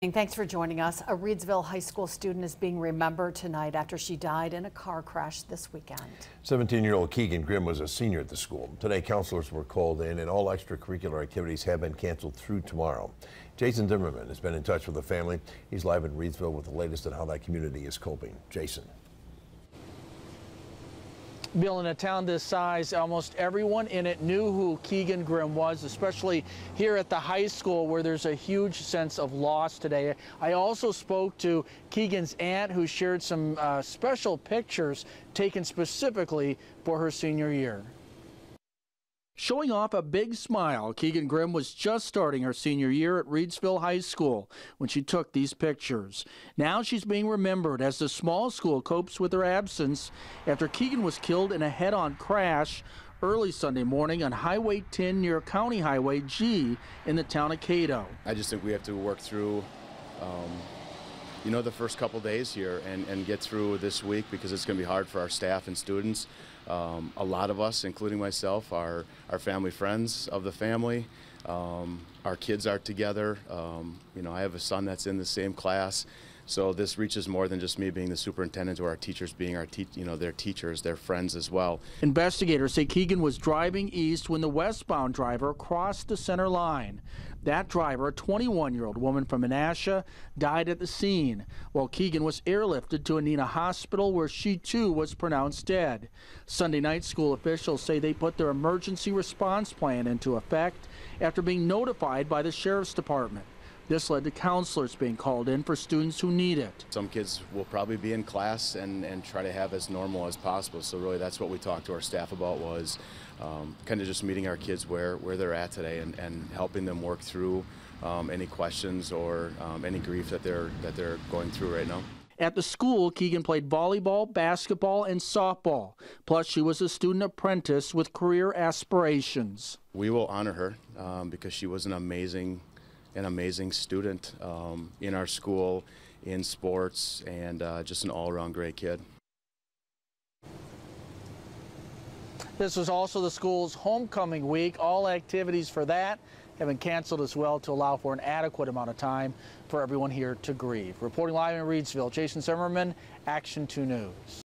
Thanks for joining us. A Reedsville high school student is being remembered tonight after she died in a car crash this weekend. 17-year-old Keegan Grimm was a senior at the school. Today, counselors were called in and all extracurricular activities have been canceled through tomorrow. Jason Zimmerman has been in touch with the family. He's live in Reedsville with the latest on how that community is coping. Jason. Bill, in a town this size, almost everyone in it knew who Keegan Grimm was, especially here at the high school where there's a huge sense of loss today. I also spoke to Keegan's aunt, who shared some special pictures taken specifically for her senior year. Showing off a big smile, Keegan Grimm was just starting her senior year at Reedsville High School when she took these pictures. Now she's being remembered as the small school copes with her absence after Keegan was killed in a head-on crash early Sunday morning on Highway 10 near County Highway G in the town of Cato. I just think we have to work through the first couple days here and get through this week, because it's going to be hard for our staff and students. A lot of us, including myself, are family friends of the family. Our kids are together. I have a son that's in the same class. So this reaches more than just me being the superintendent or our teachers being their teachers, their friends as well. Investigators say Keegan was driving east when the westbound driver crossed the center line. That driver, a 21-year-old woman from Menasha, died at the scene, while Keegan was airlifted to Anina Hospital, where she too was pronounced dead. Sunday night, school officials say they put their emergency response plan into effect after being notified by the sheriff's department. This led to counselors being called in for students who need it. Some kids will probably be in class and try to have as normal as possible. So really that's what we talked to our staff about, was kind of just meeting our kids where they're at today and helping them work through any questions or any grief that they're going through right now. At the school, Keegan played volleyball, basketball, and softball. Plus, she was a student apprentice with career aspirations. We will honor her because she was an amazing student in our school, in sports, and just an all-around great kid. This was also the school's homecoming week. All activities for that have been canceled as well to allow for an adequate amount of time for everyone here to grieve. Reporting live in Reedsville, Jason Zimmerman, Action 2 News.